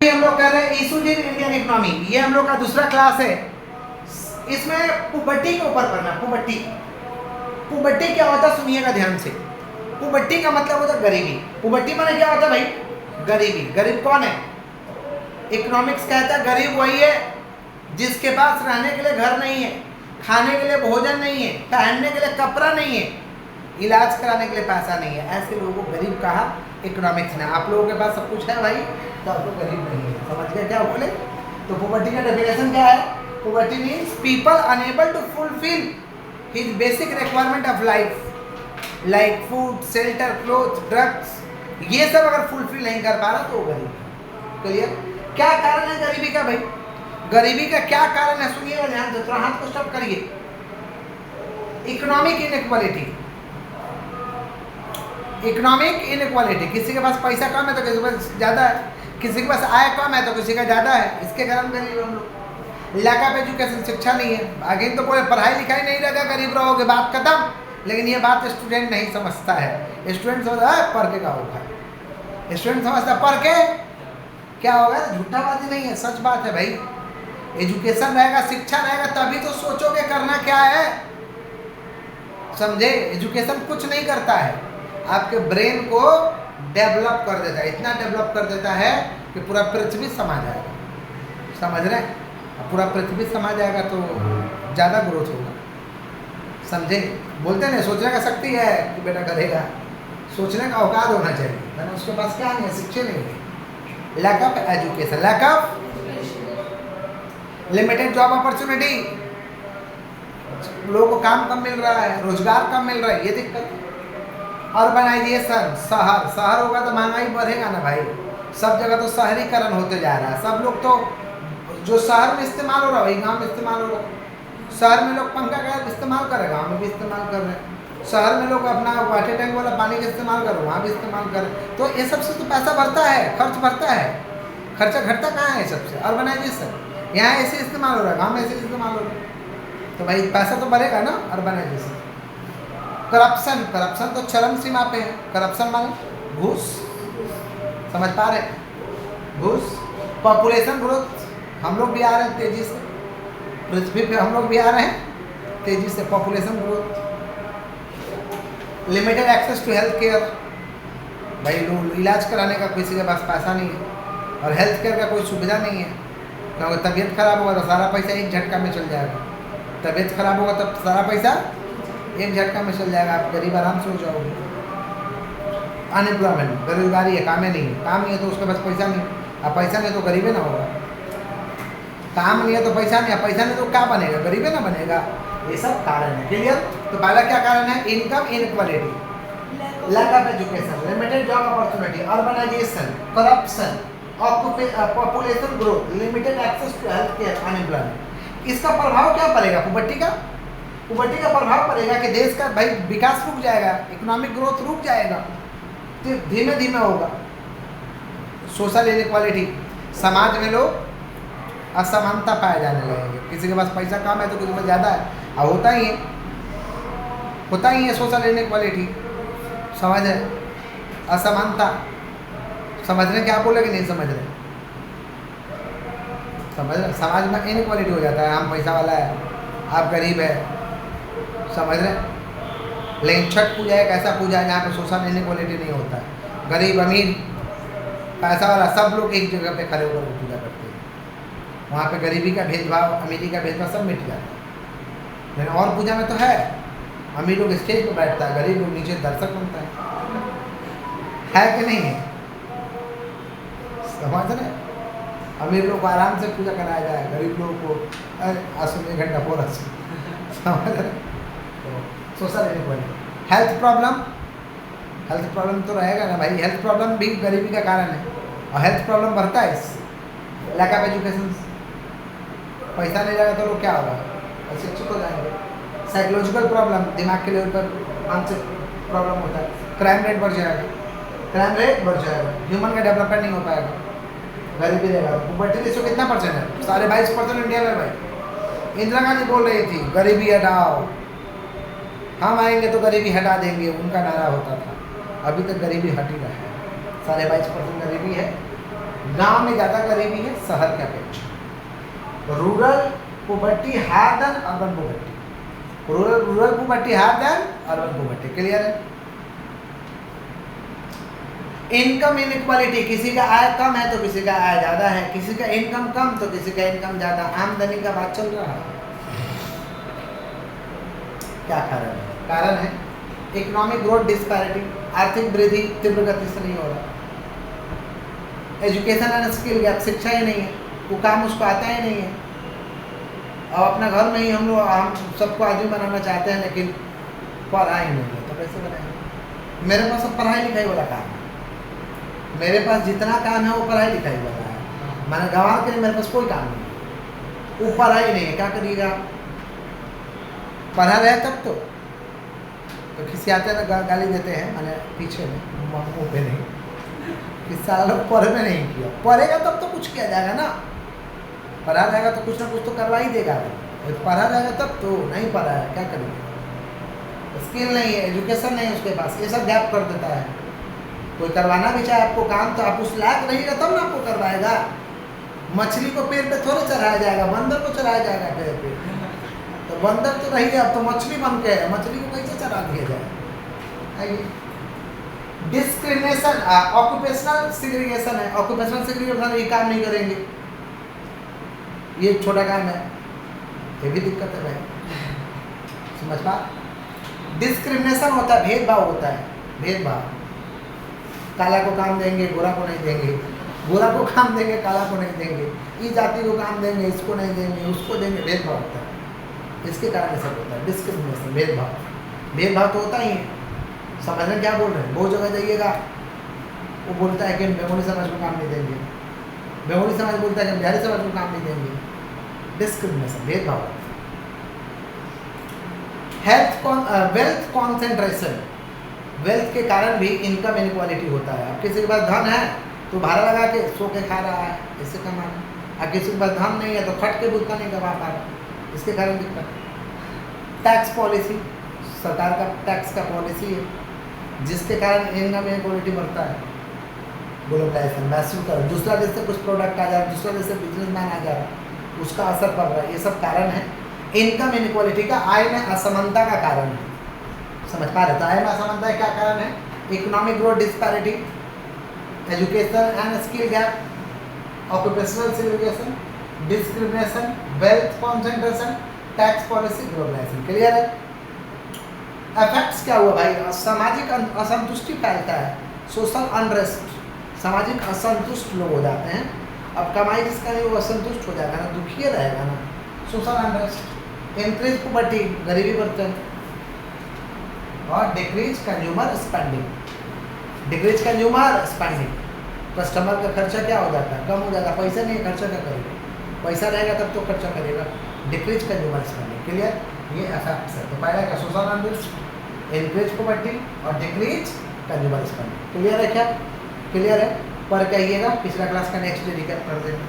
हम लोग कर रहे हैं इशूज इन इंडियन इकोनॉमी। ये हम लोग का दूसरा क्लास है। इसमें पुबर्टी के ऊपर पढ़ना। पुबर्टी पुबर्टी क्या होता है सुनिएगा ध्यान से। पुबर्टी का मतलब होता है गरीबी। पुबर्टी माने क्या होता है भाई? गरीबी। गरीब कौन है? इकोनॉमिक्स कहता है गरीब वही है जिसके पास रहने के लिए घर नहीं है, खाने के लिए भोजन नहीं है, पहनने के लिए कपड़ा नहीं है, इलाज कराने के लिए पैसा नहीं है, ऐसे लोगों को गरीब कहा इकोनॉमिक्स ने। आप लोगों के पास सब कुछ है भाई तो आप लोग गरीब नहीं है। समझ गए क्या बोले? तो पॉवर्टी का डेफिनेशन क्या है? Poverty means people unable to fulfil his basic requirement of life like food, shelter, cloth, drugs. ये सब अगर फुलफिल नहीं कर पा रहा तो वो गरीब है। क्लियर? क्या कारण है गरीबी का भाई? गरीबी का क्या कारण है सुनिएगा ध्यान से। थोड़ा हाथ को स्टॉप करिए। Economic inequality. इकोनॉमिक इनइक्वालिटी, किसी के पास पैसा कम है तो किसी के पास ज़्यादा है, किसी के पास आय कम है तो किसी का ज़्यादा है। इसके कारण गरीब हम लोग। लैक ऑफ एजुकेशन, शिक्षा नहीं है। आगे तो बोले पढ़ाई लिखाई नहीं रहेगा गरीब रहोगे, बात खत्म। लेकिन ये बात स्टूडेंट नहीं समझता है। स्टूडेंट समझता है पढ़ के क्या होगा, स्टूडेंट समझता है पढ़ के क्या होगा। झूठा बात नहीं है, सच बात है भाई। एजुकेशन रहेगा, शिक्षा रहेगा तभी तो सोचोगे करना क्या है। समझे? एजुकेशन कुछ नहीं करता है, आपके ब्रेन को डेवलप कर देता है। इतना डेवलप कर देता है कि पूरा पृथ्वी समा जाएगा। समझ रहे हैं? पूरा पृथ्वी समा जाएगा तो ज़्यादा ग्रोथ होगा। समझे? बोलते हैं सोचने का शक्ति है कि बेटा करेगा, सोचने का औकात होना चाहिए। मैंने उसके पास क्या नहीं है, शिक्षा नहीं है। Lack of education, lack of limited job opportunity. लोगों को काम कम मिल रहा है, रोजगार कम मिल रहा है, ये दिक्कत है। अर्बनाइजेशन, शहर शहर होगा तो महंगाई बढ़ेगा ना भाई। सब जगह तो शहरीकरण होते जा रहा है। सब लोग तो जो शहर में इस्तेमाल हो रहा है वही गाँव में इस्तेमाल हो रहा है। शहर में लोग पंखा का इस्तेमाल कर रहे, गाँव में भी इस्तेमाल कर रहे हैं। शहर में लोग अपना वाटर टैंक वाला पानी का इस्तेमाल कर रहे, वहाँ भी इस्तेमाल कर रहे। तो ये सबसे तो पैसा बढ़ता है, खर्च बढ़ता है। खर्चा घटता कहाँ है सबसे? अर्बनाइजेशन। यहाँ ऐसे इस्तेमाल हो रहा है, गाँव में ऐसे इस्तेमाल हो रहा है, तो भाई पैसा तो बढ़ेगा ना। अर्बनाइजेशन। करप्शन, करप्शन तो चरम सीमा पे है। करप्शन माने घूस। समझ पा रहे हैं? घूस। पॉपुलेशन ग्रोथ, हम लोग भी आ रहे हैं तेजी से, पृथ्वी पे हम लोग भी आ रहे हैं तेजी से। Population growth. Limited access to health care, भाई लोग इलाज कराने का किसी के पास पैसा नहीं है और हेल्थ केयर का कोई सुविधा नहीं है। क्योंकि तबीयत खराब होगा तो सारा पैसा एक झटका में चल जाएगा। तबीयत खराब होगा तब सारा पैसा एक झटका में चल जाएगा। आप गरीब आराम से हो जाओगे। अनएम्प्लॉयमेंट, बेरोजगारी है, काम ही नहीं है। काम नहीं है तो उसके पास पैसा नहीं। अब पैसा नहीं तो गरीबे ना होगा। काम नहीं है तो पैसा नहीं है, पैसा नहीं तो क्या बनेगा? गरीबे ना बनेगा। ये सब कारण है। क्लियर? तो पहला क्या कारण है? Income inequality, lack of education, limited job opportunity, urbanisation, corruption, population growth, limited access to health care, unemployment. इसका प्रभाव क्या पड़ेगा? पुबर्टी का। पुबर्टी का प्रभाव पड़ेगा कि देश का भाई विकास रुक जाएगा, इकोनॉमिक ग्रोथ रुक जाएगा, धीमे धीमे होगा। सोशल इनइक्वालिटी, समाज में लोग असमानता पाए जाने लगेंगे। किसी के पास पैसा कम है तो किसी के पास ज़्यादा है। अब होता ही है सोशल इनइक्वालिटी। समझ रहे? असमानता समझ रहे? क्या बोले कि नहीं समझ रहे? समझ रहे? समाज में इनइक्वालिटी हो जाता है। हम पैसा वाला है, आप गरीब है। समझ रहे? लेकिन छठ पूजा एक ऐसा पूजा है जहाँ पे सोशल इनइक्वालिटी नहीं होता है। गरीब अमीर पैसा वाला सब लोग एक जगह पे खड़े होकर पूजा करते हैं। वहाँ पे गरीबी का भेदभाव, अमीरी का भेदभाव सब मिट जाता है। लेकिन और पूजा में तो है, अमीर लोग स्टेज पर बैठता है, गरीब लोग नीचे दर्शक बनता है कि नहीं है? समझ रहे? अमीर लोग को आराम से पूजा कराया जाए, गरीब लोगों को आंसू 1 घंटा पूरा। समझ रहे? Social inequality. हेल्थ प्रॉब्लम तो रहेगा ना भाई। हेल्थ प्रॉब्लम भी गरीबी का कारण है और हेल्थ प्रॉब्लम बढ़ता है इससे। लैक ऑफ एजुकेशन, पैसा नहीं रहेगा तो लोग क्या होगा? अशिक्षित हो जाएंगे। साइकोलॉजिकल प्रॉब्लम, दिमाग के लेवल पर मानसिक प्रॉब्लम होता है। क्राइम रेट बढ़ जाएगा, ह्यूमन का डेवलपमेंट नहीं हो पाएगा, गरीबी रहेगा। पुबर्टी रेशियो कितना परसेंट है? 22.5% इंडिया में भाई। इंदिरा गांधी बोल रही थी गरीबी हटाओ, हम आएंगे तो गरीबी हटा देंगे, उनका नारा होता था। अभी तक गरीबी हट ही रहा है। 22.5% गरीबी है गांव में ज़्यादा गरीबी है शहर के अपेक्षा। Rural poverty higher than urban poverty. Rural poverty higher than urban poverty. Clear है? इनकम इनइक्वालिटी, किसी का आय कम है तो किसी का आय ज़्यादा है, किसी का इनकम कम तो किसी का इनकम ज़्यादा। आमदनी का बात चल रहा है। क्या कारण है? कारण है इकोनॉमिक ग्रोथ डिस्पैरिटी, आर्थिक वृद्धि तीव्र गति से नहीं हो रहा। एजुकेशन एंड स्किल गैप, शिक्षा ही नहीं है, वो काम उसको आता ही नहीं है। और अपना घर में ही हम सबको आदमी बनाना चाहते हैं, लेकिन पढ़ाई नहीं है तो कैसे बनाएंगे? मेरे पास सब पढ़ाई लिखाई वाला काम है, मेरे पास जितना काम है वो पढ़ाई लिखाई वाला है। मैंने गंवार के लिए मेरे पास कोई काम नहीं है, वो पढ़ाई नहीं है, क्या करिएगा? पढ़ा रहे तब तो किसी आते हैं ना गाली देते हैं, मैंने पीछे में मुँह पे नहीं, कि सारा लोग पढ़ में नहीं किया। पढ़ेगा तब तो कुछ किया जाएगा ना, पढ़ा जाएगा तो कुछ ना कुछ तो करवा ही देगा। पढ़ा जाएगा तब तो, नहीं पढ़ा है क्या करेंगे? स्किल नहीं है, एजुकेशन नहीं है उसके पास, ये सब गैप कर देता है। कोई करवाना भी चाहे आपको काम, तो आप उस लायक रहिएगा तब ना आपको करवाएगा। मछली को पेड़ पे थोड़े चढ़ाया जाएगा, बंदर को चढ़ाया जाएगा पेड़ पे। तो बंदर तो रही अब तो मछली बन के है, मछली को कैसे चढ़ा दिया जाए? डिस्क्रिमिनेशन, ऑक्यूपेशनल सेग्रीगेशन है। ऑक्यूपेशनल सेग्रीगेशन, ये काम नहीं करेंगे, ये छोटा काम है, ये भी दिक्कत है भाई, समझ पा? डिस्क्रिमिनेशन होता है, भेदभाव होता है, भेदभाव। काला को काम देंगे, गोरा को नहीं देंगे, गोरा को काम देंगे, काला को नहीं देंगे, इस जाति को काम देंगे, इसको नहीं देंगे, उसको देंगे, भेदभाव होता है। इसके कारण सब होता है डिस्क्रिमिनेशन, भेदभाव। भेदभाव तो होता ही है। समझना क्या बोल रहे हैं? बहुत जगह जाइएगा, वो बोलता है कि बेंगोली समाज को काम नहीं देंगे, बेंगोली समाज बोलता है कि बिहारी समाज को काम नहीं देंगे। डिस्क्रिमिनेशन, भेदभाव। वेल्थ कॉन्सेंट्रेशन, वेल्थ के कारण भी इनकम इनक्वालिटी होता है। अब किसी के पास धन है तो भाड़ा लगा के सो के खा रहा है, इससे कमा रहा है। अब किसी के पास धन नहीं है तो खट के भूखा नहीं कमा पा रहा, इसके कारण दिक्कत। टैक्स पॉलिसी, सरकार का टैक्स का पॉलिसी है, जिसके कारण इनकम इनक्वालिटी बढ़ता है। ग्लोबलाइजेशन, वैश्वीकरण, दूसरा देश से कुछ प्रोडक्ट आ जा रहा है, दूसरा देश से बिजनेसमैन आ जा रहा है, उसका असर पड़ रहा है। ये सब कारण है इनकम इनक्वालिटी का, आय में असमानता का कारण है। समझ पा रहे? तो आय में असमानता क्या कारण है? Economic growth disparity, education and skill gap, occupational segregation, discrimination, wealth concentration, tax policy, globalisation. Clear है? इफेक्ट्स क्या हुआ भाई? सामाजिक असंतुष्टि फैलता है, सोशल अनरेस्ट, सामाजिक असंतुष्ट लोग हो जाते हैं। अब कमाई जिसका नहीं वो असंतुष्ट हो जाएगा ना, दुखी रहेगा ना। सोशल अनरेस्ट, इंक्रीज पॉवर्टी, गरीबी बढ़ता है, और decrease consumer spending, decrease consumer spending, customer का खर्चा क्या हो जाता है? कम हो जाता है। पैसा नहीं खर्चा क्या करेगा? पैसा रहेगा तब तो खर्चा करेगा। Decrease consumer spending. क्लियर? ये इफेक्ट्स है। तो पहला क्या? सोशल अनरेस्ट, इंक्रीज पॉवर्टी और डिक्रीज कंज्यूमर स्पेंडिंग। क्लियर है क्या? क्लियर है? पर कहिएगा, पिछला क्लास का नेक्स्ट डे रिकैप कर देंगे।